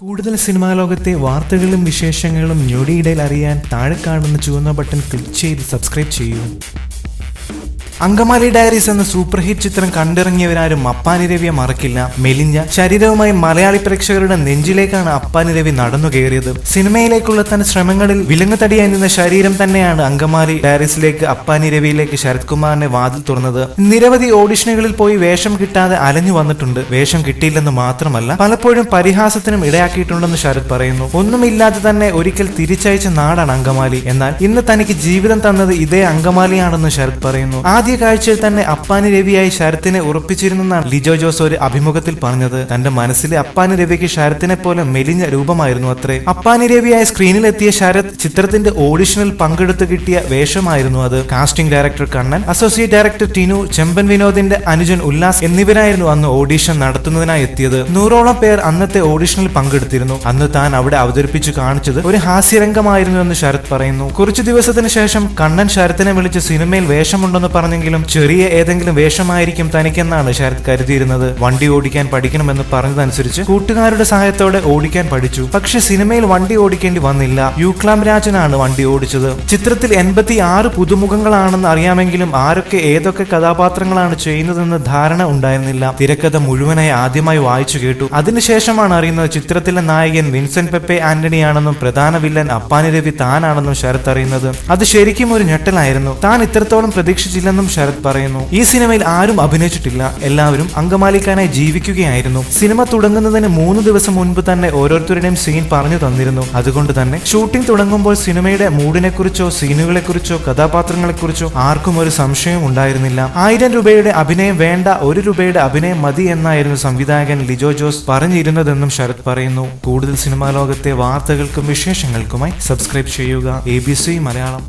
കൂടുതൽ സിനിമാ ലോകത്തെ വാർത്തകളും വിശേഷങ്ങളും ഞൊടിയിടയിൽ അറിയാൻ താഴെ കാണുന്ന ചുവന്ന ബട്ടൺ ക്ലിക്ക് ചെയ്ത് സബ്സ്ക്രൈബ് ചെയ്യൂ. അങ്കമാലി ഡയറീസ് എന്ന സൂപ്പർ ഹിറ്റ് ചിത്രം കണ്ടിറങ്ങിയവരാരും അപ്പാനി രവിയെ മറക്കില്ല. മെലിഞ്ഞ ശരീരവുമായി മലയാളി പ്രേക്ഷകരുടെ നെഞ്ചിലേക്കാണ് അപ്പാനി രവി നടന്നു കയറിയത്. സിനിമയിലേക്കുള്ള തന്റെ ശ്രമങ്ങളിൽ വിലങ്ങുതടിയായി നിന്ന ശരീരം തന്നെയാണ് അങ്കമാലി ഡയറീസിലേക്ക് അപ്പാനി രവിയിലേക്ക് ശരത് കുമാറിനെ വാതിൽ തുറന്നത്. നിരവധി ഓഡിഷനുകളിൽ പോയി വേഷം കിട്ടാതെ അലഞ്ഞു വന്നിട്ടുണ്ട്. വേഷം കിട്ടിയില്ലെന്ന് മാത്രമല്ല, പലപ്പോഴും പരിഹാസത്തിനും ഇടയാക്കിയിട്ടുണ്ടെന്ന് ശരത് പറയുന്നു. ഒന്നുമില്ലാതെ തന്നെ ഒരിക്കൽ തിരിച്ചയച്ച നാടാണ് അങ്കമാലി. എന്നാൽ ഇന്ന് തനിക്ക് ജീവിതം തന്നത് ഇതേ അങ്കമാലിയാണെന്ന് ശരത് പറയുന്നു. ആദ്യ കാഴ്ചയിൽ തന്നെ അപ്പാനി രവിയായി ശരത്തിനെ ഉറപ്പിച്ചിരുന്നെന്നാണ് ലിജോ ജോസ് ഒരു അഭിമുഖത്തിൽ പറഞ്ഞത്. തന്റെ മനസ്സിലെ അപ്പാനി രവിക്ക് ശരത്തിനെ പോലെ മെലിഞ്ഞ രൂപമായിരുന്നു അത്രേ. അപ്പാനി രവിയായി സ്ക്രീനിലെത്തിയ ശരത് ചിത്രത്തിന്റെ ഓഡിഷനിൽ പങ്കെടുത്ത് കിട്ടിയ വേഷമായിരുന്നു അത്. Casting director Kannan, associate director Tinu, Chemban വിനോദിന്റെ അനുജൻ ഉല്ലാസ് എന്നിവരായിരുന്നു അന്ന് ഓഡിഷൻ നടത്തുന്നതിനായി എത്തിയത്. 100ഓളം പേർ അന്നത്തെ ഓഡിഷനിൽ പങ്കെടുത്തിരുന്നു. അന്ന് താൻ അവിടെ അവതരിപ്പിച്ചു കാണിച്ചത് ഒരു ഹാസ്യരംഗമായിരുന്നു എന്ന് ശരത് പറയുന്നു. കുറച്ചു ദിവസത്തിന് ശേഷം കണ്ണൻ ശരത്തിനെ വിളിച്ച് സിനിമയിൽ വേഷമുണ്ടെന്ന് പറഞ്ഞെങ്കിലും ചെറിയ ഏതെങ്കിലും വേഷമായിരിക്കും തനിക്കെന്നാണ് ശരത് കരുതിയിരുന്നത്. വണ്ടി ഓടിക്കാൻ പഠിക്കണമെന്ന് പറഞ്ഞതനുസരിച്ച് കൂട്ടുകാരുടെ സഹായത്തോടെ ഓടിക്കാൻ പഠിച്ചു. പക്ഷെ സിനിമയിൽ വണ്ടി ഓടിക്കേണ്ടി വന്നില്ല. യുക്ലാം രാജനാണ് വണ്ടി ഓടിച്ചത്. ചിത്രത്തിൽ 86 പുതുമുഖങ്ങളാണെന്ന് അറിയാമെങ്കിലും ആരൊക്കെ ഏതൊക്കെ കഥാപാത്രങ്ങളാണ് ചെയ്യുന്നതെന്ന് ധാരണ ഉണ്ടായിരുന്നില്ല. തിരക്കഥ മുഴുവനായി ആദ്യമായി വായിച്ചു കേട്ടു. അതിനുശേഷമാണ് അറിയുന്നത് ചിത്രത്തിലെ നായകൻ വിൻസെന്റ് പെപ്പെ ആന്റണിയാണെന്നും പ്രധാന വില്ലൻ അപ്പാനി രവി താനാണെന്നും ശരത് അറിയുന്നത്. അത് ശരിക്കും ഒരു ഞെട്ടലായിരുന്നു. താൻ ഇത്രത്തോളം പ്രതീക്ഷിച്ചില്ലെന്നും ശരത് പറയുന്നു. ഈ സിനിമയിൽ ആരും അഭിനയിച്ചിട്ടില്ല. എല്ലാവരും അങ്കമാലിക്കാനായി ജീവിക്കുകയായിരുന്നു. സിനിമ തുടങ്ങുന്നതിന് 3 ദിവസം മുൻപ് തന്നെ ഓരോരുത്തരുടെയും സീൻ പറഞ്ഞു തന്നിരുന്നു. അതുകൊണ്ട് തന്നെ ഷൂട്ടിംഗ് തുടങ്ങുമ്പോൾ സിനിമയുടെ മൂഡിനെ കുറിച്ചോ സീനുകളെ കുറിച്ചോ കഥാപാത്രങ്ങളെ കുറിച്ചോ ആർക്കും ഒരു സംശയം ഉണ്ടായിരുന്നില്ല. 1000 രൂപയുടെ അഭിനയം വേണ്ട, 1 രൂപയുടെ അഭിനയം മതി എന്നായിരുന്നു സംവിധായകൻ ലിജോ ജോസ് പറഞ്ഞിരുന്നതെന്നും ശരത് പറയുന്നു. കൂടുതൽ സിനിമാ ലോകത്തെ വാർത്തകൾക്കും വിശേഷങ്ങൾക്കുമായി സബ്സ്ക്രൈബ് ചെയ്യുക ABC മലയാളം.